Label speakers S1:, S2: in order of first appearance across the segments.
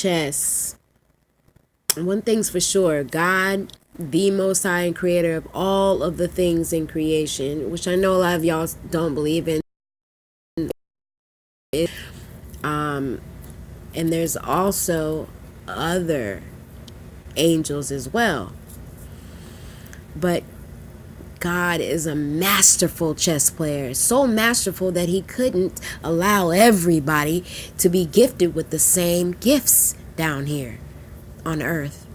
S1: chess, one thing's for sure: God, the Most High and Creator of all of the things in creation, which I know a lot of y'all don't believe in. And there's also other angels as well. But God is a masterful chess player, so masterful that he couldn't allow everybody to be gifted with the same gifts down here on earth.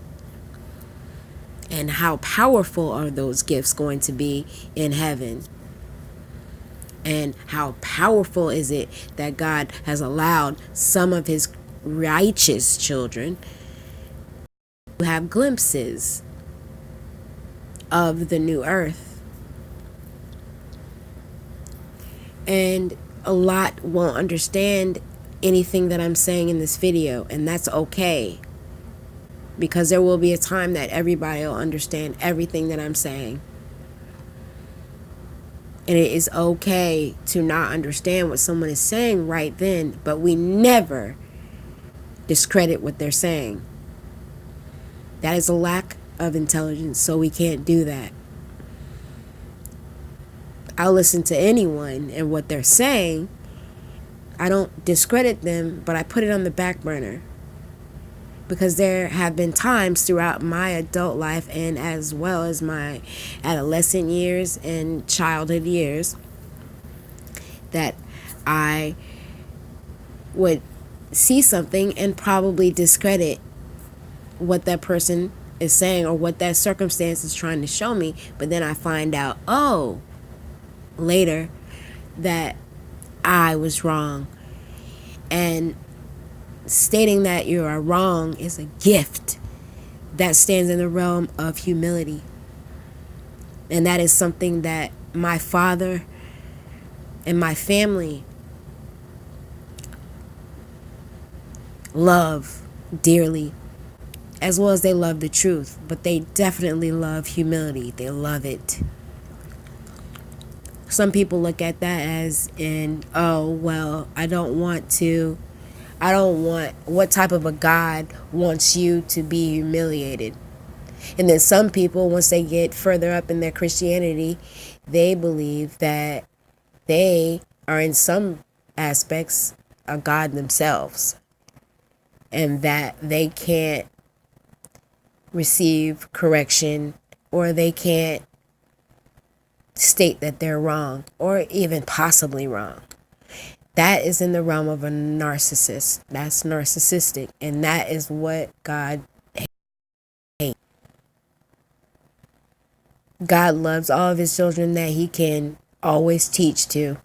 S1: And how powerful are those gifts going to be in heaven? And how powerful is it that God has allowed some of his righteous children to have glimpses of the new earth? And a lot won't understand anything that I'm saying in this video, and that's okay, because there will be a time that everybody will understand everything that I'm saying. And it is okay to not understand what someone is saying right then, but we never discredit what they're saying. That is a lack of intelligence, so we can't do that. I'll listen to anyone and what they're saying. I don't discredit them, but I put it on the back burner. Because there have been times throughout my adult life, and as well as my adolescent years and childhood years, that I would see something and probably discredit what that person is saying or what that circumstance is trying to show me. But then I find out, later, that I was wrong. And stating that you are wrong is a gift that stands in the realm of humility. And that is something that my father and my family love dearly, as well as they love the truth. But they definitely love humility. They love it. Some people look at that as what type of a God wants you to be humiliated? And then some people, once they get further up in their Christianity, they believe that they are in some aspects a God themselves, and that they can't receive correction, or they can't state that they're wrong, or even possibly wrong. That is in the realm of a narcissist. That's narcissistic. And that is what God hates. God loves all of his children that he can always teach to.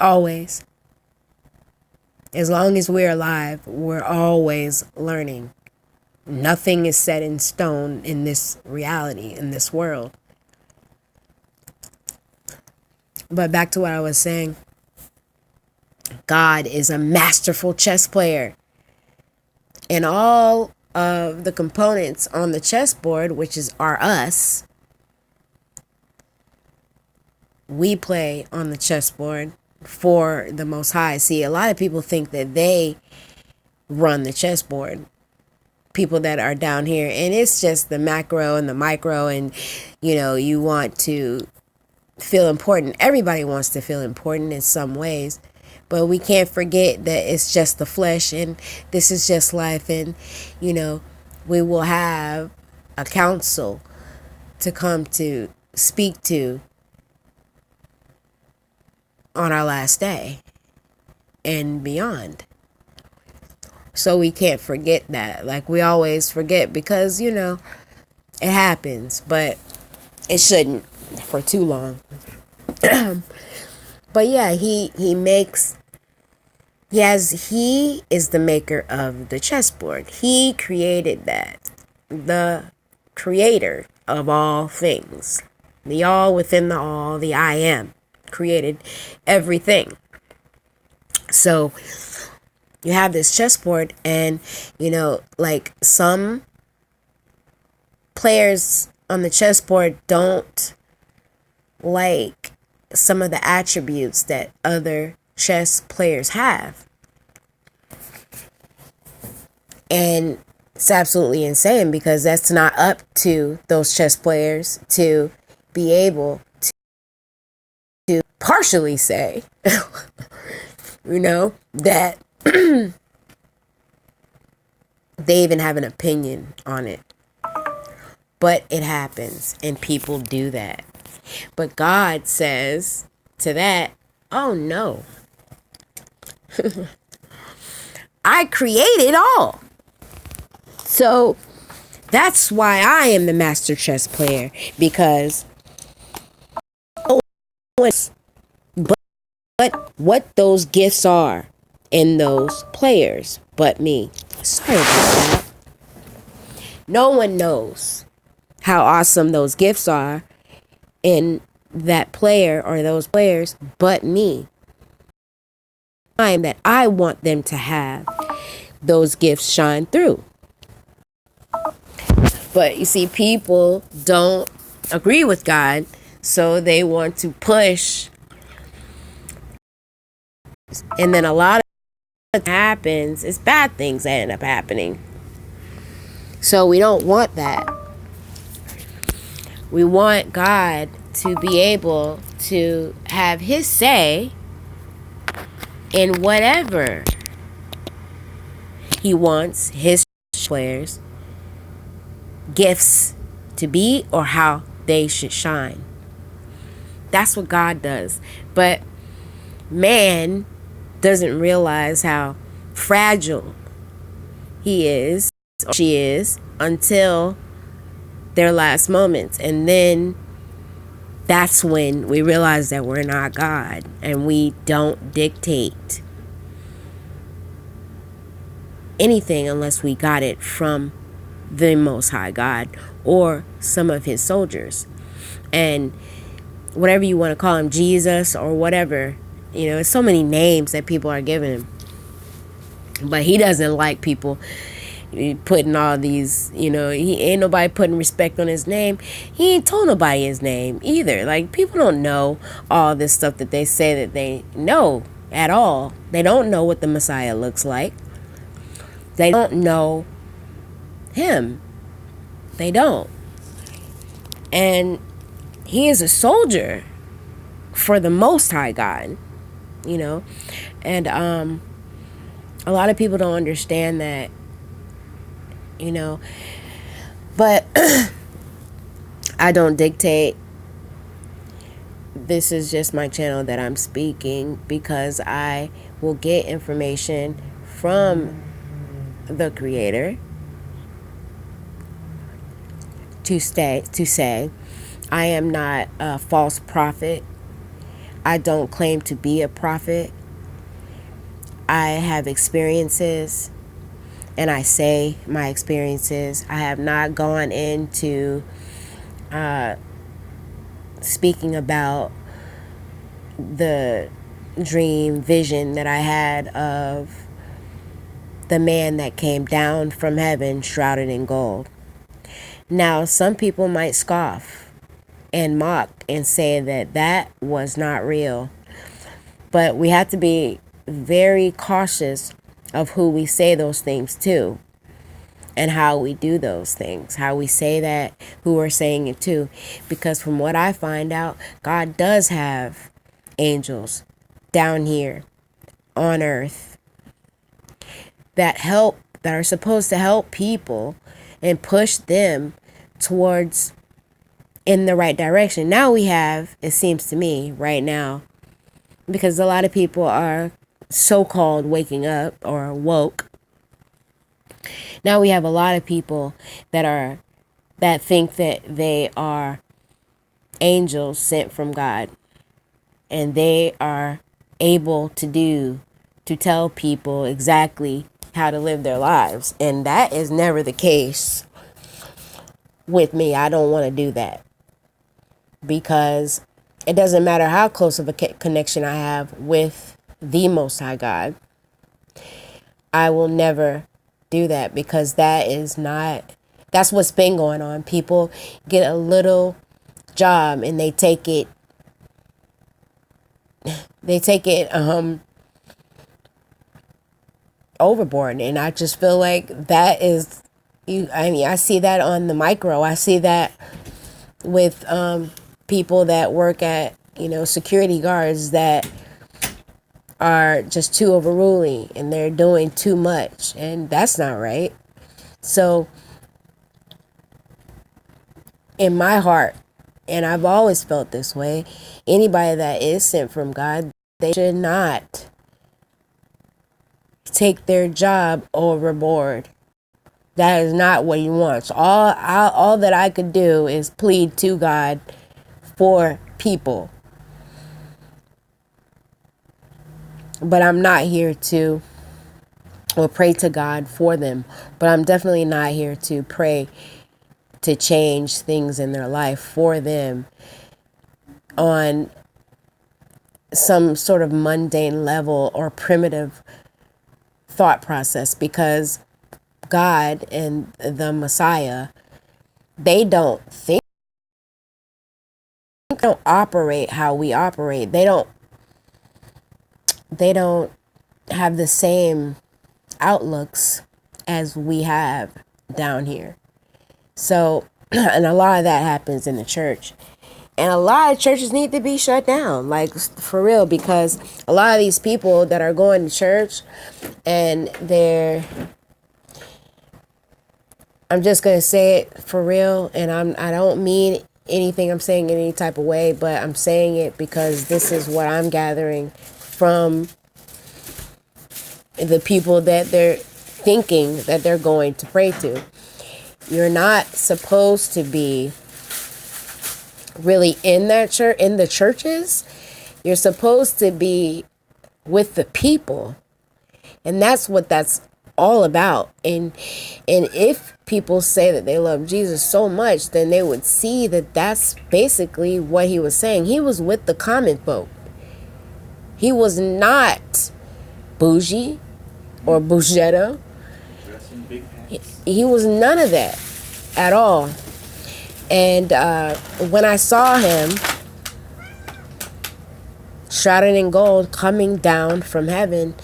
S1: Always. As long as we're alive, we're always learning. Nothing is set in stone in this reality, in this world. But back to what I was saying. God is a masterful chess player. And all of the components on the chessboard, which are us, we play on the chessboard for the Most High. See, a lot of people think that they run the chessboard. People that are down here. And it's just the macro and the micro. And, you want to feel important. Everybody wants to feel important in some ways. But we can't forget that it's just the flesh, and this is just life. And, we will have a council to come to speak to on our last day and beyond. So we can't forget that. Like we always forget, because, it happens, but it shouldn't for too long. But yeah, he is the maker of the chessboard. He created that. The creator of all things. The all within the all, the I am, created everything. So you have this chessboard, and, like some players on the chessboard don't like some of the attributes that other chess players have. And it's absolutely insane because that's not up to those chess players to be able to partially say, that they even have an opinion on it. But it happens, and people do that. But God says to that, oh no, I created all. So that's why I am the master chess player, because but what those gifts are in those players but me. Sorry about that. No one knows how awesome those gifts are in that player or those players but me. Time that I want them to have those gifts shine through. But you see, people don't agree with God, so they want to push. And then a lot of happens is bad things that end up happening. So we don't want that. We want God to be able to have his say in whatever he wants his players' gifts to be or how they should shine. That's what God does. But man doesn't realize how fragile he is or she is until their last moments. And then that's when we realize that we're not God and we don't dictate anything unless we got it from the Most High God or some of his soldiers. And whatever you want to call him, Jesus or whatever, there's so many names that people are giving him. But he doesn't like people putting all these, he ain't nobody putting respect on his name. He ain't told nobody his name either. Like, people don't know all this stuff that they say that they know at all. They don't know what the Messiah looks like. They don't know him. They don't. And he is a soldier for the Most High God, and a lot of people don't understand that, but I don't dictate. This is just my channel that I'm speaking because I will get information from the Creator to say I am not a false prophet. I don't claim to be a prophet. I have experiences and I say my experiences. I have not gone into speaking about the dream vision that I had of the man that came down from heaven shrouded in gold. Now, some people might scoff and mock and say that that was not real. But we have to be very cautious of who we say those things to and how we do those things, how we say that, who we're saying it to. Because from what I find out, God does have angels down here on earth that are supposed to help people and push them towards in the right direction. Now we have, it seems to me right now, because a lot of people are so-called waking up or woke. Now we have a lot of people that think that they are angels sent from God, and they are able to tell people exactly how to live their lives. And that is never the case with me. I don't want to do that, because it doesn't matter how close of a connection I have with the Most High God. I will never do that, because that's what's been going on. People get a little job and they take it overboard. And I just feel like that is, I see that on the micro. I see that with people that work at, security guards that are just too overruling and they're doing too much. And that's not right. So in my heart, and I've always felt this way, anybody that is sent from God, they should not take their job overboard. That is not what he wants. All that I could do is plead to God for people. But I'm not here to, or pray to God for them. But I'm definitely not here to pray to change things in their life for them on some sort of mundane level or primitive thought process, because God and the Messiah, they don't operate how we operate. They don't have the same outlooks as we have down here. So, and a lot of that happens in the church. And a lot of churches need to be shut down, like for real, because a lot of these people that are going to church and I'm just going to say it for real, and I don't mean anything I'm saying in any type of way, but I'm saying it because this is what I'm gathering from the people that they're thinking that they're going to pray to. You're not supposed to be really in that church, in the churches. You're supposed to be with the people, and that's what that's all about. And if people say that they love Jesus so much, then they would see that that's basically what he was saying. He was with the common folk. He was not bougie or bougetta. He was none of that at all. And when I saw him shrouded in gold coming down from heaven,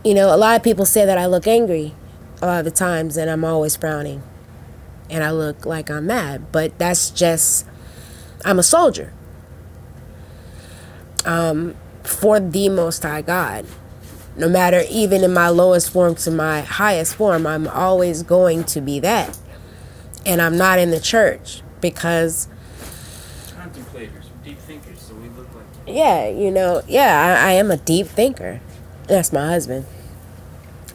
S1: a lot of people say that I look angry a lot of the times, and I'm always frowning and I look like I'm mad, but that's just, I'm a soldier for the Most High God. No matter, even in my lowest form to my highest form, I'm always going to be that. And I'm not in the church because
S2: contemplators, deep thinkers, so we look like
S1: I am a deep thinker. That's my husband.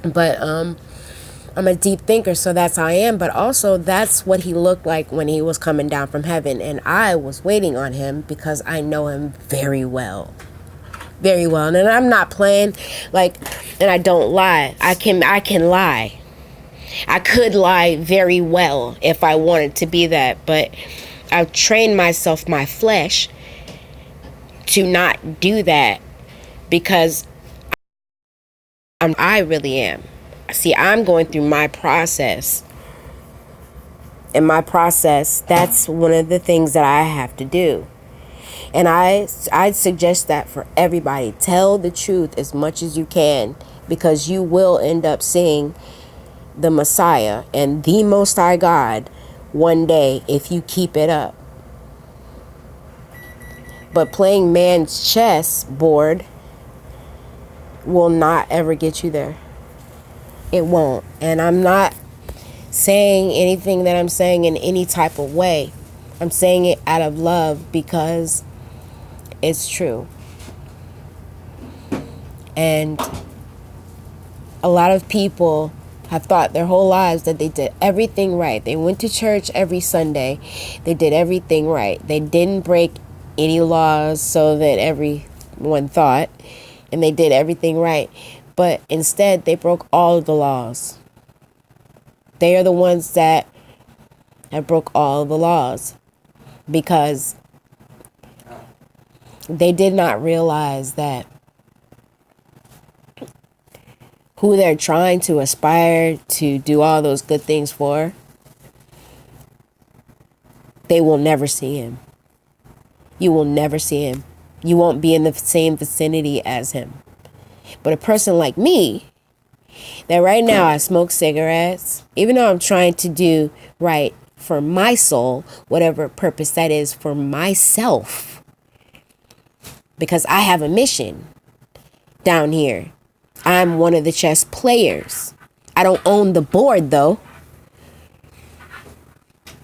S1: But I'm a deep thinker, so that's how I am. But also, that's what he looked like when he was coming down from heaven, and I was waiting on him because I know him very well. Very well. And I'm not playing, and I don't lie. I can lie. I could lie very well if I wanted to be that, but I've trained myself, my flesh, to not do that because I really am. See, I'm going through my process. And my process, that's one of the things that I have to do. And I'd suggest that for everybody. Tell the truth as much as you can, because you will end up seeing the Messiah and the Most High God one day if you keep it up. But playing man's chess board will not ever get you there. It won't. And I'm not saying anything that I'm saying in any type of way. I'm saying it out of love because it's true. And a lot of people have thought their whole lives that they did everything right. They went to church every Sunday. They did everything right. They didn't break any laws, so that everyone thought, and they did everything right. But instead, they broke all of the laws. They are the ones that have broke all of the laws because they did not realize that who they're trying to aspire to do all those good things for, they will never see him. You will never see him. You won't be in the same vicinity as him. But a person like me, that right now I smoke cigarettes, even though I'm trying to do right for my soul, whatever purpose that is for myself, because I have a mission down here. I'm one of the chess players. I don't own the board though.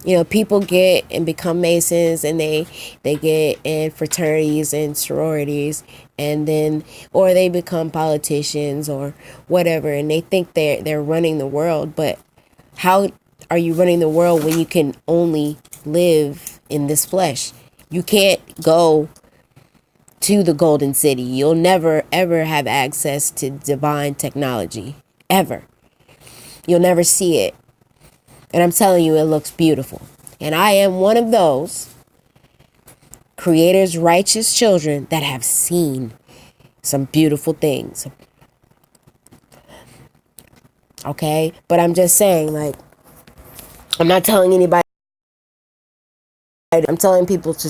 S1: You know, people get and become Masons, and they get in fraternities and sororities, and then, or they become politicians or whatever, and they think they're running the world. But how are you running the world when you can only live in this flesh? You can't go to the Golden City. You'll never ever have access to divine technology, ever. You'll never see it. And I'm telling you, it looks beautiful. And I am one of those Creator's righteous children that have seen some beautiful things. Okay? But I'm just saying, like, I'm not telling anybody. I'm telling people to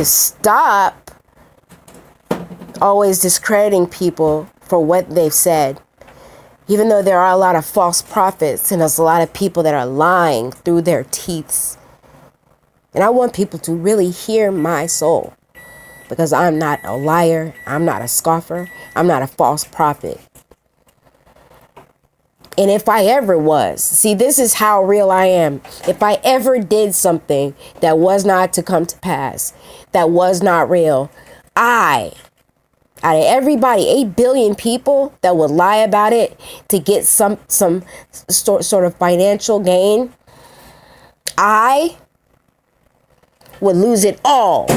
S1: stop always discrediting people for what they've said. Even though there are a lot of false prophets and there's a lot of people that are lying through their teeth. And I want people to really hear my soul, because I'm not a liar. I'm not a scoffer. I'm not a false prophet. And if I ever was, see, this is how real I am. If I ever did something that was not to come to pass, that was not real, out of everybody, 8 billion people that would lie about it to get some sort of financial gain, I would lose it all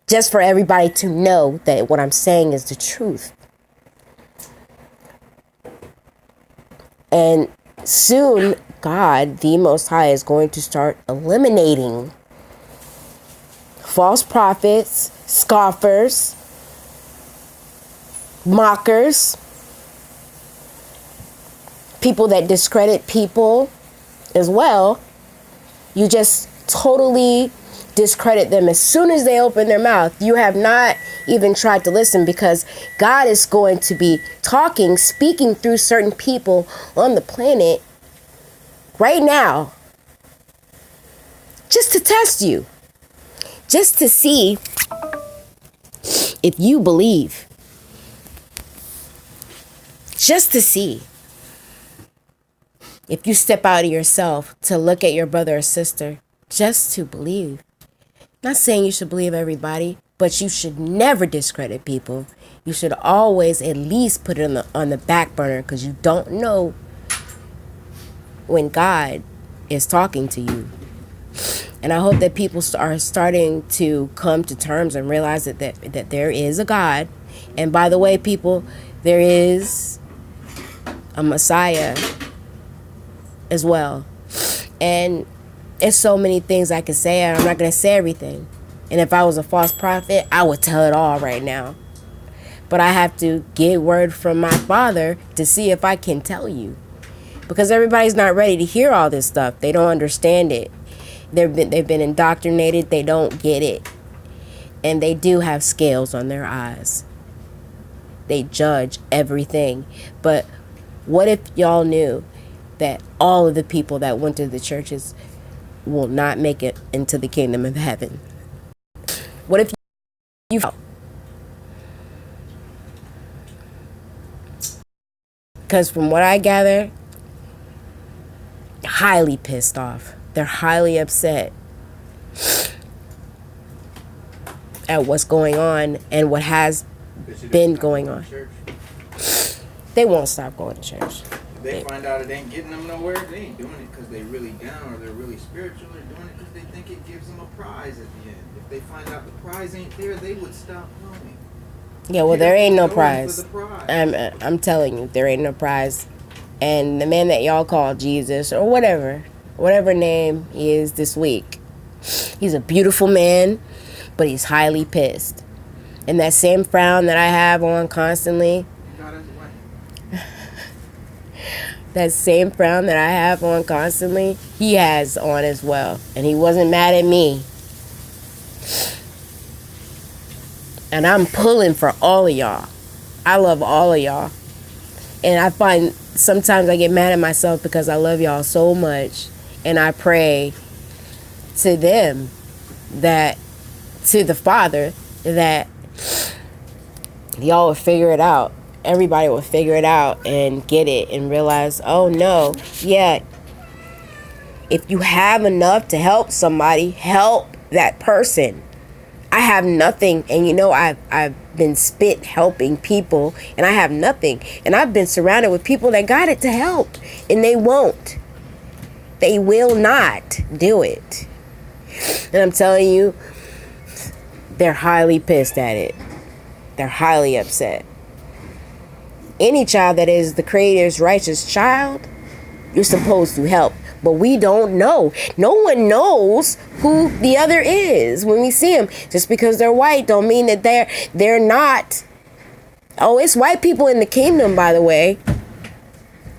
S1: just for everybody to know that what I'm saying is the truth. And soon, God, the Most High, is going to start eliminating false prophets, scoffers, mockers, people that discredit people as well. You just totally discredit them as soon as they open their mouth. You have not even tried to listen, because God is going to be speaking through certain people on the planet right now, just to test you, just to see if you believe. Just to see if you step out of yourself to look at your brother or sister, just to believe. Not saying you should believe everybody, but you should never discredit people. You should always at least put it on the back burner, because you don't know when God is talking to you. And I hope that people are starting to come to terms and realize that there is a God. And by the way, people, there is a Messiah as well. And it's so many things I can say, and I'm not going to say everything. And if I was a false prophet, I would tell it all right now. But I have to get word from my Father to see if I can tell you. Because everybody's not ready to hear all this stuff. They don't understand it. They've been indoctrinated. They don't get it. And they do have scales on their eyes. They judge everything. But what if y'all knew that all of the people that went to the churches will not make it into the kingdom of heaven? What if you... Because from what I gather, highly pissed off. They're highly upset at what's going on and what has been going on. They won't stop going to church.
S3: If they find out it ain't getting them nowhere, they ain't doing it because they really down or they're really spiritual. They're doing it because they think it gives them a prize at the end. If they find out the prize ain't there, they would stop growing.
S1: Yeah, well, there ain't no prize. I'm telling you, there ain't no prize. And the man that y'all call Jesus or whatever name he is this week, he's a beautiful man, but he's highly pissed. And that same frown that I have on constantly, that same frown that I have on constantly, he has on as well. And he wasn't mad at me. And I'm pulling for all of y'all. I love all of y'all. And I find sometimes I get mad at myself because I love y'all so much. And I pray to them that, to the Father, that y'all will figure it out. Everybody will figure it out and get it and realize, oh no, yeah, if you have enough to help somebody, help that person. I have nothing, and I've been spent helping people, and I have nothing, and I've been surrounded with people that got it to help, and they won't. They will not do it. And I'm telling you, they're highly pissed at it. They're highly upset. Any child that is the Creator's righteous child, you're supposed to help. But we don't know. No one knows who the other is when we see them. Just because they're white don't mean that they're not. Oh, it's white people in the kingdom, by the way.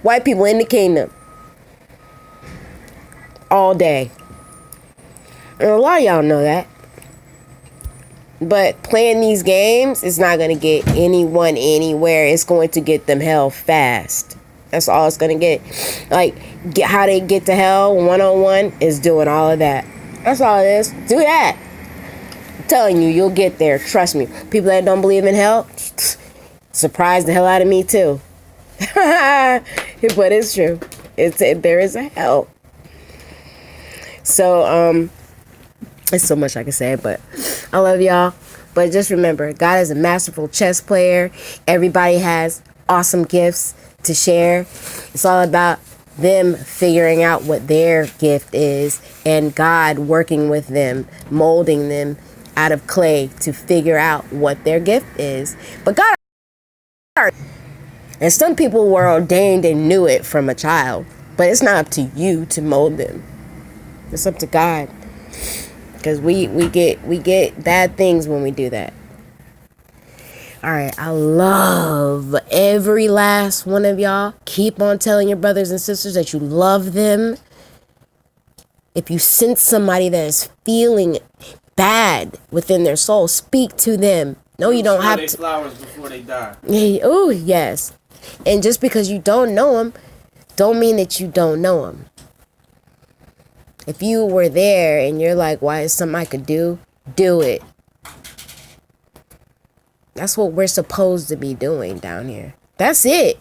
S1: White people in the kingdom. All day. And a lot of y'all know that. But playing these games is not going to get anyone anywhere. It's going to get them hell fast. That's all it's going to get. How they get to hell one-on-one is doing all of that. That's all it is. Do that. I'm telling you, you'll get there. Trust me. People that don't believe in hell, surprise the hell out of me too. But it's true. There is a hell. So, there's so much I can say, but I love y'all. But just remember, God is a masterful chess player. Everybody has awesome gifts to share. It's all about them figuring out what their gift is and God working with them, molding them out of clay to figure out what their gift is. But God, and some people were ordained and knew it from a child, but it's not up to you to mold them. It's up to God, because we get bad things when we do that. All right, I love every last one of y'all. Keep on telling your brothers and sisters that you love them. If you sense somebody that is feeling bad within their soul, speak to them. No, you don't have to.
S2: Flowers before they die.
S1: Oh, yes. And just because you don't know them, don't mean that you don't know them. If you were there and you're like, why is something I could do? Do it. That's what we're supposed to be doing down here. That's it.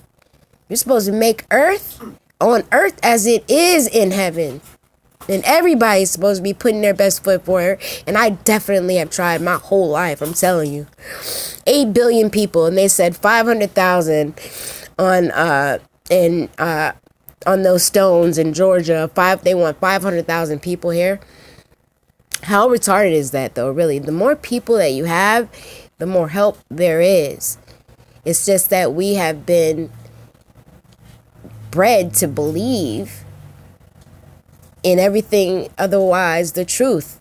S1: You're supposed to make earth on earth as it is in heaven. And everybody's supposed to be putting their best foot forward. And I definitely have tried my whole life. I'm telling you. 8 billion people. And they said 500,000 on those stones in Georgia. They want 500,000 people here. How retarded is that, though, really? The more people that you have, the more help there is. It's just that we have been bred to believe in everything otherwise the truth.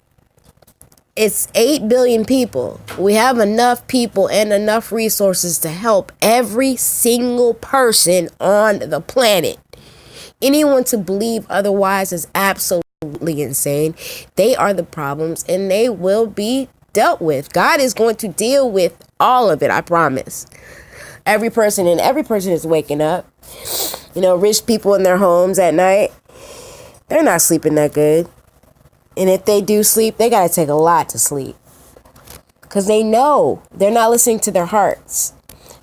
S1: It's 8 billion people. We have enough people and enough resources to help every single person on the planet. Anyone to believe otherwise is absolutely insane. They are the problems, and they will be dealt with. God is going to deal with all of it, I promise. Every person is waking up. Rich people in their homes at night, they're not sleeping that good. And if they do sleep, they got to take a lot to sleep. Because they know they're not listening to their hearts.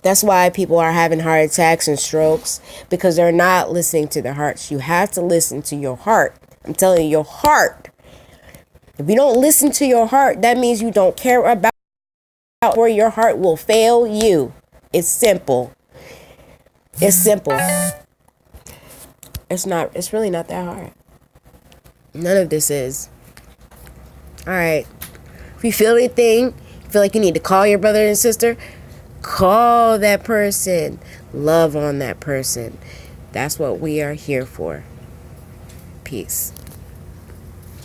S1: That's why people are having heart attacks and strokes, because they're not listening to their hearts. You have to listen to your heart. I'm telling you, your heart. If you don't listen to your heart, that means you don't care about where your heart will fail you. It's simple. It's simple. It's really not that hard. None of this is. All right. If you feel anything, feel like you need to call your brother and sister, call that person. Love on that person. That's what we are here for. Peace.